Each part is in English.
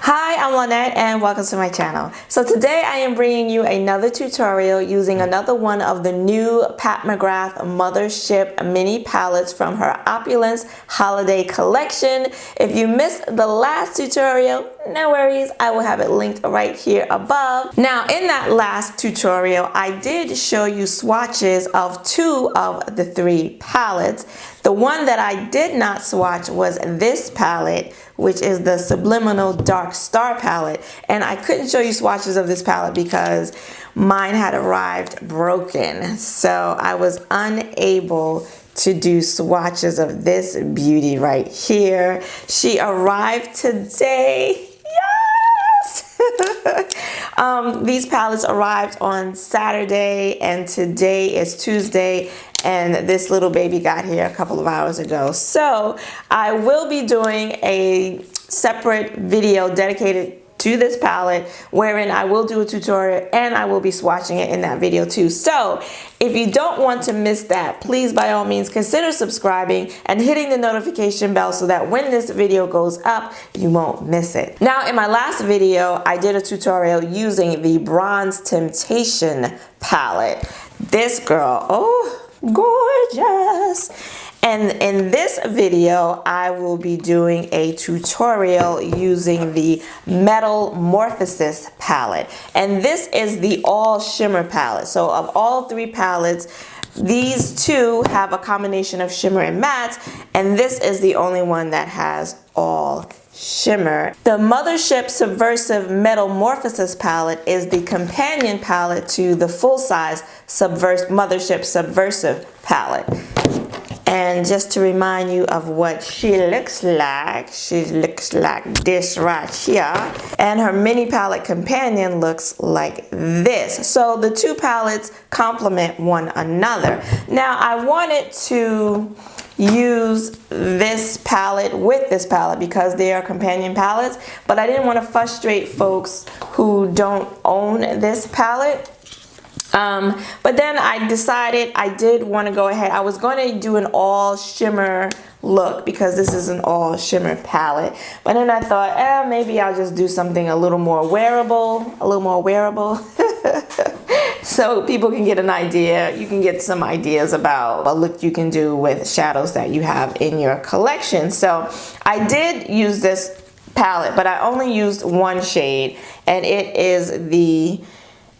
Hi, I'm Lynette and welcome to my channel. So today I am bringing you another tutorial using another one of the new Pat McGrath Mothership mini palettes from her Opulence holiday collection. If you missed the last tutorial, no worries, I will have it linked right here above. Now in that last tutorial, I did show you swatches of 2 of the 3 palettes. The one that I did not swatch was this palette, which is the Subliminal Dark Star palette. And I couldn't show you swatches of this palette because mine had arrived broken. So I was unable to do swatches of this beauty right here. She arrived today. Yes! These palettes arrived on Saturday and today is Tuesday. And this little baby got here a couple of hours ago. So I will be doing a separate video dedicated to this palette wherein I will do a tutorial and I will be swatching it in that video too. So if you don't want to miss that, please by all means consider subscribing and hitting the notification bell so that when this video goes up, you won't miss it. Now in my last video, I did a tutorial using the Bronze Temptation palette. This girl, oh, gorgeous. And in this video, I will be doing a tutorial using the Metalmorphosis palette. And this is the all shimmer palette. So of all 3 palettes, these 2 have a combination of shimmer and matte, and this is the only one that has all shimmer. The Mothership Subversive Metalmorphosis palette is the companion palette to the full-size Mothership Subversive palette. And just to remind you of what she looks like this right here. And her mini palette companion looks like this. So the 2 palettes complement one another. Now I wanted to use this palette with this palette because they are companion palettes, but I didn't want to frustrate folks who don't own this palette. But then I decided I did want to go ahead. I was going to do an all shimmer look because this is an all shimmer palette. But then I thought, maybe I'll just do something a little more wearable, so people can get an idea. You can get some ideas about a look you can do with shadows that you have in your collection. So I did use this palette, but I only used one shade, and it is the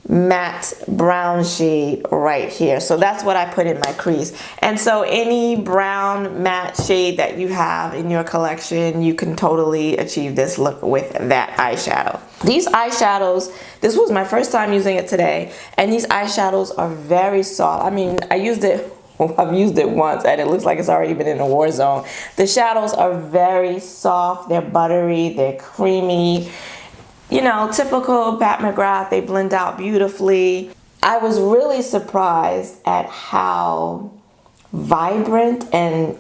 matte brown shade right here. So that's what I put in my crease. And so any brown matte shade that you have in your collection, you can totally achieve this look with that eyeshadow. These eyeshadows, this was my first time using it today, and these eyeshadows are very soft. I mean, I've used it once and it looks like it's already been in a war zone. The shadows are very soft, they're buttery, they're creamy. You know, typical Pat McGrath, they blend out beautifully. I was really surprised at how vibrant and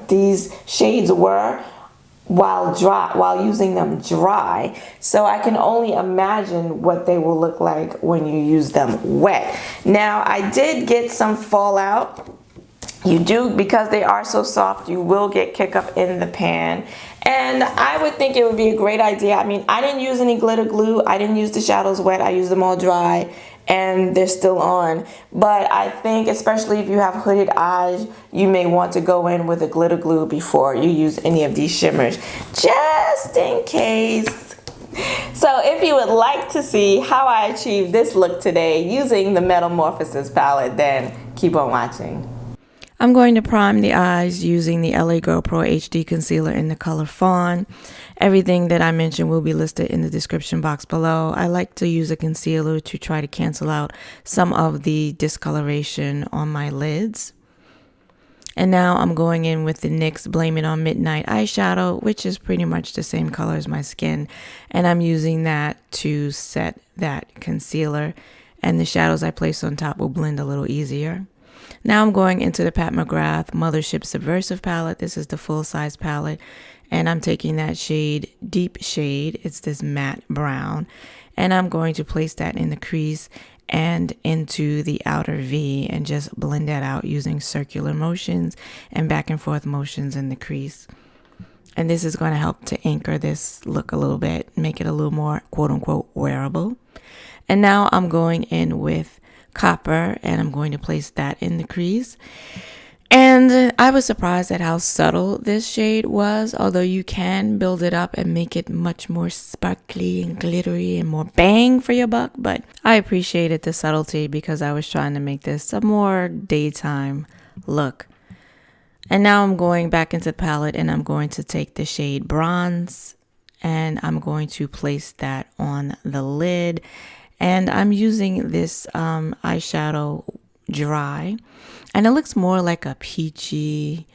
these shades were while using them dry. So I can only imagine what they will look like when you use them wet. Now, I did get some fallout. You do, because they are so soft, you will get kick up in the pan. And I would think it would be a great idea. I mean, I didn't use any glitter glue. I didn't use the shadows wet. I used them all dry and they're still on. But I think especially if you have hooded eyes, you may want to go in with a glitter glue before you use any of these shimmers, just in case. So if you would like to see how I achieved this look today using the Metalmorphosis palette, then keep on watching. I'm going to prime the eyes using the LA Girl Pro HD Concealer in the color Fawn. Everything that I mentioned will be listed in the description box below. I like to use a concealer to try to cancel out some of the discoloration on my lids. And now I'm going in with the NYX Blame It on Midnight eyeshadow, which is pretty much the same color as my skin. And I'm using that to set that concealer. And the shadows I place on top will blend a little easier. Now I'm going into the Pat McGrath Mothership Subversive palette. This is the full-size palette, and I'm taking that shade, deep shade, it's this matte brown, and I'm going to place that in the crease and into the outer V and just blend that out using circular motions and back and forth motions in the crease. And this is going to help to anchor this look a little bit, make it a little more quote-unquote wearable. And now I'm going in with copper, and I'm going to place that in the crease. And I was surprised at how subtle this shade was, although you can build it up and make it much more sparkly and glittery and more bang for your buck. But I appreciated the subtlety because I was trying to make this a more daytime look. And now I'm going back into the palette, and I'm going to take the shade Bronze, and I'm going to place that on the lid. And I'm using this eyeshadow dry, and it looks more like a peachy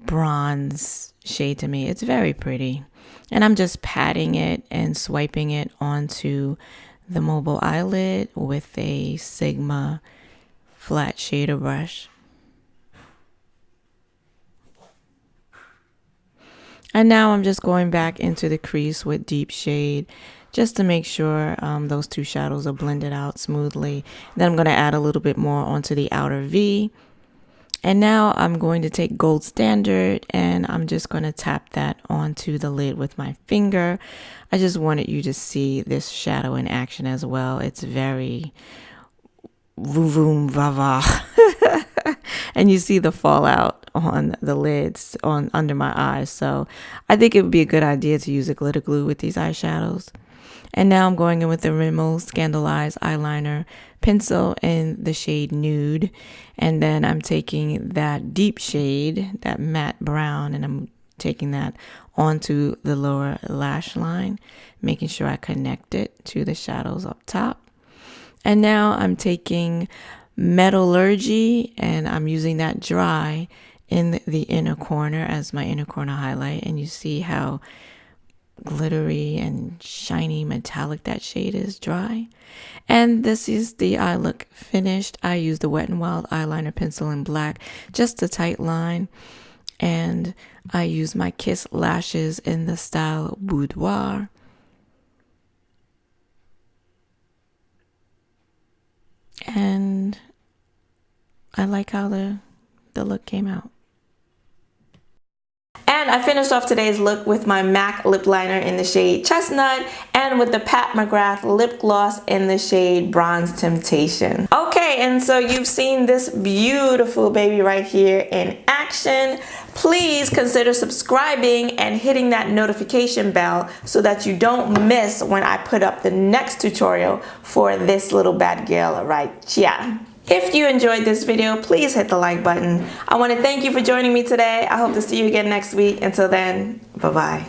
bronze shade to me. It's very pretty. And I'm just patting it and swiping it onto the mobile eyelid with a Sigma flat shader brush. And now I'm just going back into the crease with deep shade just to make sure those two shadows are blended out smoothly. Then I'm going to add a little bit more onto the outer V. And now I'm going to take Gold Standard, and I'm just going to tap that onto the lid with my finger. I just wanted you to see this shadow in action as well. It's very voo voom va va. And you see the fallout on the lids under my eyes. So I think it would be a good idea to use a glitter glue with these eyeshadows. And now I'm going in with the Rimmel Scandal Eyes eyeliner pencil in the shade Nude. And then I'm taking that deep shade, that matte brown, and I'm taking that onto the lower lash line, making sure I connect it to the shadows up top. And now I'm taking Metallurgy, and I'm using that dry in the inner corner as my inner corner highlight. And you see how glittery and shiny metallic that shade is dry. And this is the eye look finished. I used the Wet n Wild eyeliner pencil in black, just a tight line. And I use my Kiss lashes in the style Boudoir. And I like how the look came out. And I finished off today's look with my MAC lip liner in the shade Chestnut and with the Pat McGrath lip gloss in the shade Bronze Temptation. Okay, and so you've seen this beautiful baby right here in action. Please consider subscribing and hitting that notification bell so that you don't miss when I put up the next tutorial for this little bad girl right here. If you enjoyed this video, please hit the like button. I want to thank you for joining me today. I hope to see you again next week. Until then, bye-bye.